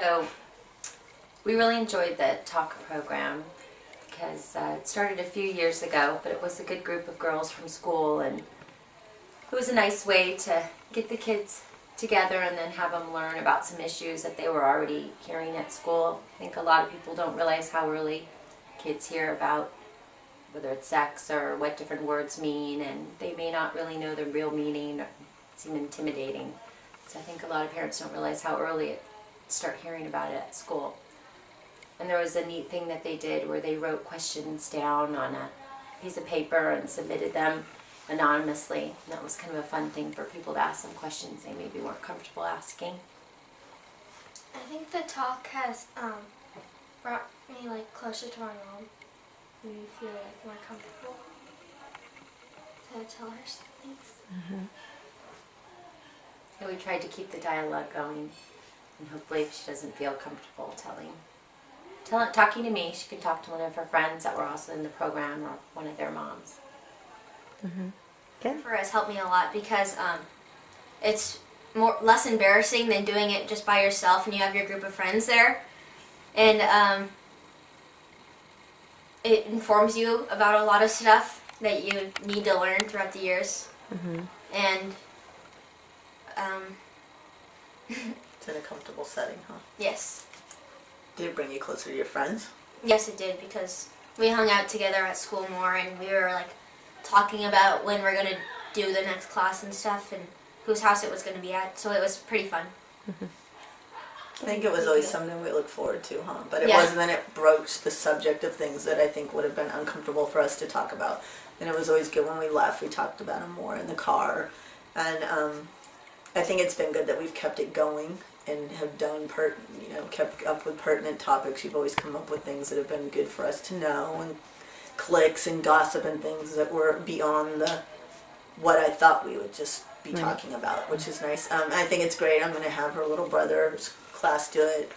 So we really enjoyed the talk program because it started a few years ago, but it was a good group of girls from school, and it was a nice way to get the kids together and then have them learn about some issues that they were already hearing at school. I think a lot of people don't realize how early kids hear about whether it's sex or what different words mean, and they may not really know the real meaning or seem intimidating. So I think a lot of parents don't realize how early it start hearing about it at school. And there was a neat thing that they did where they wrote questions down on a piece of paper and submitted them anonymously. And that was kind of a fun thing for people to ask them questions they maybe weren't comfortable asking. I think the talk has brought me closer to my mom. Made me feel more comfortable to tell her things. Mm-hmm. And we tried to keep the dialogue going, and hopefully if she doesn't feel comfortable talking to me, she can talk to one of her friends that were also in the program or one of their moms. Mm-hmm. Good. For us, helped me a lot because it's less embarrassing than doing it just by yourself and you have your group of friends there. And it informs you about a lot of stuff that you need to learn throughout the years. Mm-hmm. And It's in a comfortable setting, huh? yes. Did it bring you closer to your friends? Yes, it did, because we hung out together at school more, and we were talking about when we're going to do the next class and stuff, and whose house it was going to be at, so it was pretty fun. Mm-hmm. I think it was always something we looked forward to, huh? But it Yeah. wasn't, then it broached the subject of things that I think would have been uncomfortable for us to talk about. And it was always good when we left, we talked about them more in the car. And I think it's been good that we've kept it going and have done kept up with pertinent topics. You've always come up with things that have been good for us to know, and cliques and gossip and things that were beyond what I thought we would just be talking about, which is nice. I think it's great. I'm going to have her little brother's class do it.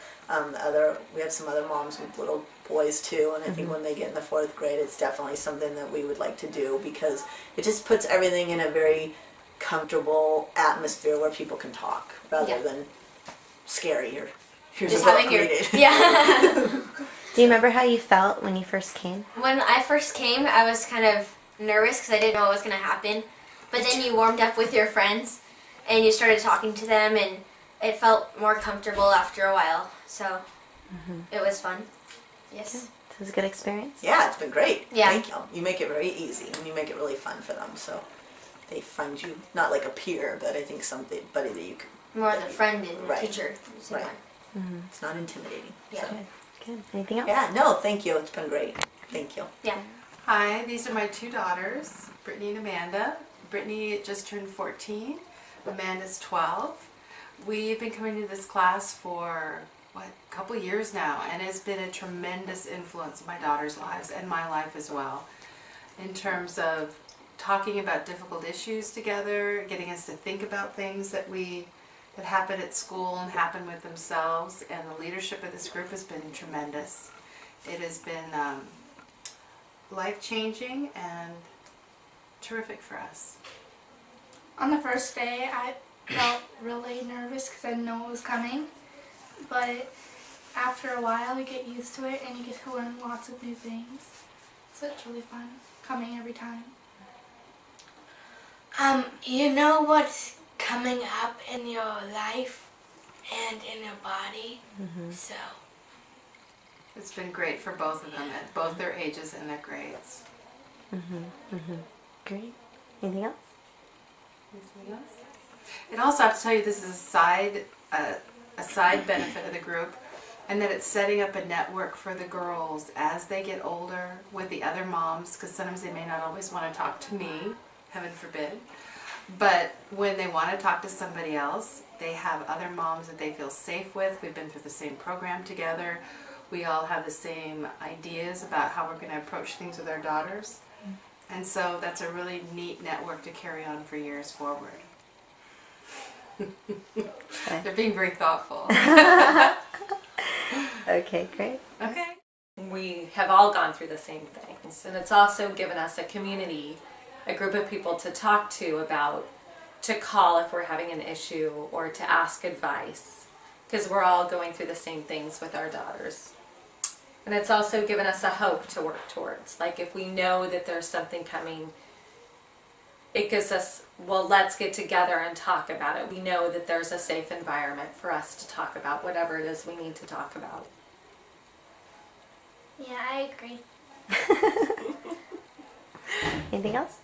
We have some other moms with little boys too, and I think when they get in the 4th grade, it's definitely something that we would like to do because it just puts everything in a very comfortable atmosphere where people can talk rather than scary or here's Just a book, having your read it. yeah. Do you remember how you felt when you first came? When I first came, I was kind of nervous because I didn't know what was going to happen. But then you warmed up with your friends, and you started talking to them, and it felt more comfortable after a while. So it was fun. Yes. Good. This was a good experience? Yeah, it's been great. Yeah. Thank you. You make it very easy and you make it really fun for them. So they find you not like a peer, but I think somebody that you can. More the friend and the Right. teacher. Right. Mm-hmm. It's not intimidating. Yeah. So. Good. Good. Anything else? Yeah. No, thank you. It's been great. Thank you. Yeah. Hi, these are my 2 daughters, Brittany and Amanda. Brittany just turned 14, Amanda's 12. We've been coming to this class for, a couple years now, and it's been a tremendous influence in my daughters' lives and my life as well, in terms of talking about difficult issues together, getting us to think about things that happen at school and happen with themselves, and the leadership of this group has been tremendous. It has been life-changing and terrific for us. On the first day, I felt really nervous because I didn't know what was coming. But after a while, you get used to it and you get to learn lots of new things. So it's really fun coming every time. You know what's coming up in your life and in your body, so. It's been great for both of them at both their ages and their grades. Great. Anything else? Anything else? And also, I have to tell you, this is a side benefit of the group, and that it's setting up a network for the girls as they get older with the other moms, because sometimes they may not always want to talk to me, heaven forbid. But when they want to talk to somebody else, they have other moms that they feel safe with. We've been through the same program together. We all have the same ideas about how we're going to approach things with our daughters. And so that's a really neat network to carry on for years forward. They're being very thoughtful. Okay, great. Okay. We have all gone through the same things, and it's also given us a community, a group of people to talk to about, to call if we're having an issue or to ask advice. because we're all going through the same things with our daughters. And it's also given us a hope to work towards. Like if we know that there's something coming, it gives us, well, let's get together and talk about it. We know that there's a safe environment for us to talk about whatever it is we need to talk about. Yeah, I agree. Anything else?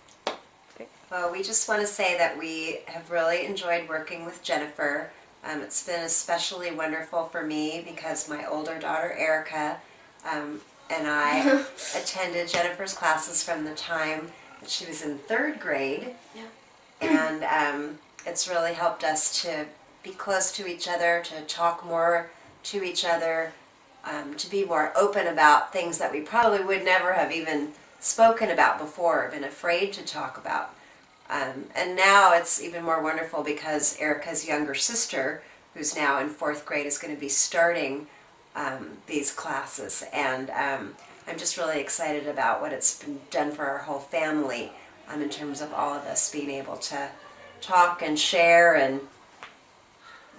Well, we just want to say that we have really enjoyed working with Jennifer. It's been especially wonderful for me because my older daughter, Erica, and I attended Jennifer's classes from the time that she was in 3rd grade. Yeah. And it's really helped us to be close to each other, to talk more to each other, to be more open about things that we probably would never have even spoken about before, been afraid to talk about. And now it's even more wonderful because Erica's younger sister, who's now in 4th grade, is going to be starting these classes. And I'm just really excited about what it's been done for our whole family in terms of all of us being able to talk and share and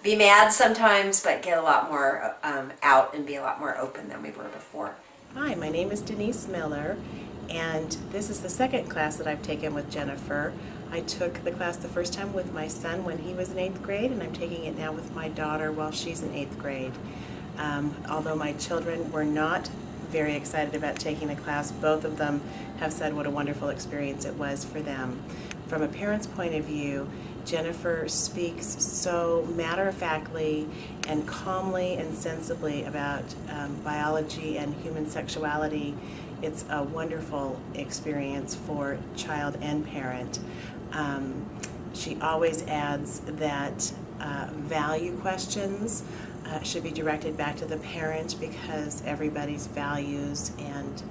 be mad sometimes, but get a lot more out and be a lot more open than we were before. Hi, my name is Denise Miller, and this is the 2nd class that I've taken with Jennifer. I took the class the first time with my son when he was in 8th grade, and I'm taking it now with my daughter while she's in 8th grade. Although my children were not very excited about taking the class, both of them have said what a wonderful experience it was for them. From a parent's point of view, Jennifer speaks so matter-of-factly and calmly and sensibly about biology and human sexuality. It's a wonderful experience for child and parent. She always adds that value questions should be directed back to the parent because everybody's values and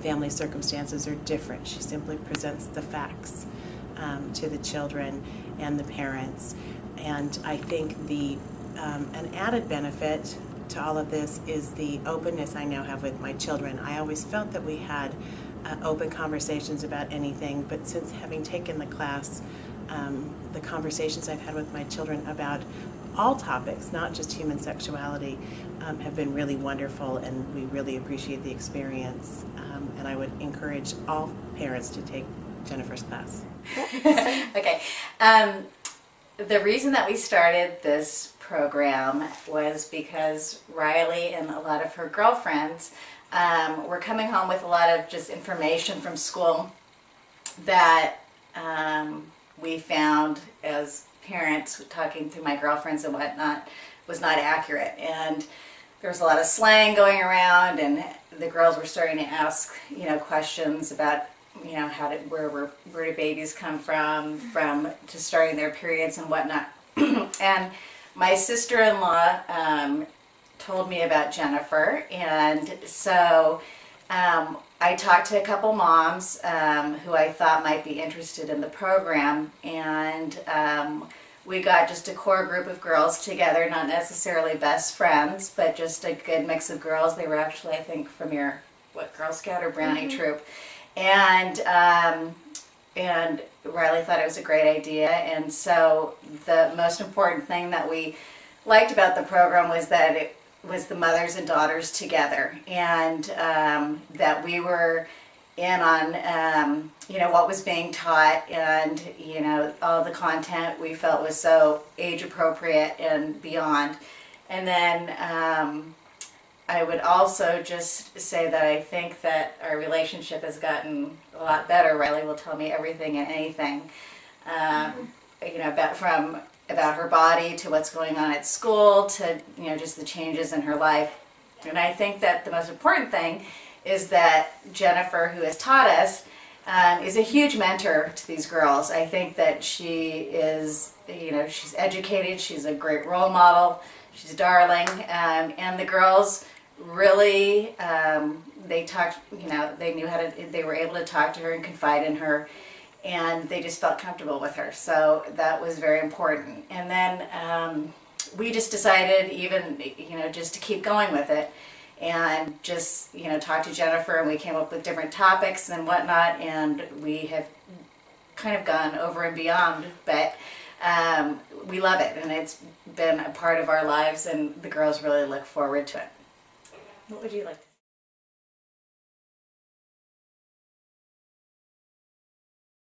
family circumstances are different. She simply presents the facts to the children and the parents. And I think an added benefit to all of this is the openness I now have with my children. I always felt that we had open conversations about anything, but since having taken the class, the conversations I've had with my children about all topics, not just human sexuality, have been really wonderful, and we really appreciate the experience. And I would encourage all parents to take Jennifer's class. Okay. The reason that we started this program was because Riley and a lot of her girlfriends were coming home with a lot of just information from school that we found as parents, talking to my girlfriends and whatnot, was not accurate. And there was a lot of slang going around, and the girls were starting to ask, questions about, where do babies come from to starting their periods and whatnot. And my sister-in-law told me about Jennifer, and so I talked to a couple moms who I thought might be interested in the program, and we got just a core group of girls together, not necessarily best friends, but just a good mix of girls. They were actually, I think, from your, Girl Scout or Brownie troop. And Riley thought it was a great idea, and so the most important thing that we liked about the program was that it was the mothers and daughters together, and that we were in on what was being taught, and all the content we felt was so age appropriate and beyond. And then I would also just say that I think that our relationship has gotten a lot better. Riley will tell me everything and anything, about her body to what's going on at school to just the changes in her life. And I think that the most important thing is that Jennifer, who has taught us, is a huge mentor to these girls. I think that she is, she's educated, she's a great role model, she's darling, and the girls really, they talked, they knew they were able to talk to her and confide in her, and they just felt comfortable with her. So that was very important. And then we just decided just to keep going with it and just, talk to Jennifer, and we came up with different topics and whatnot, and we have kind of gone over and beyond, but we love it, and it's been a part of our lives, and the girls really look forward to it. What would you like to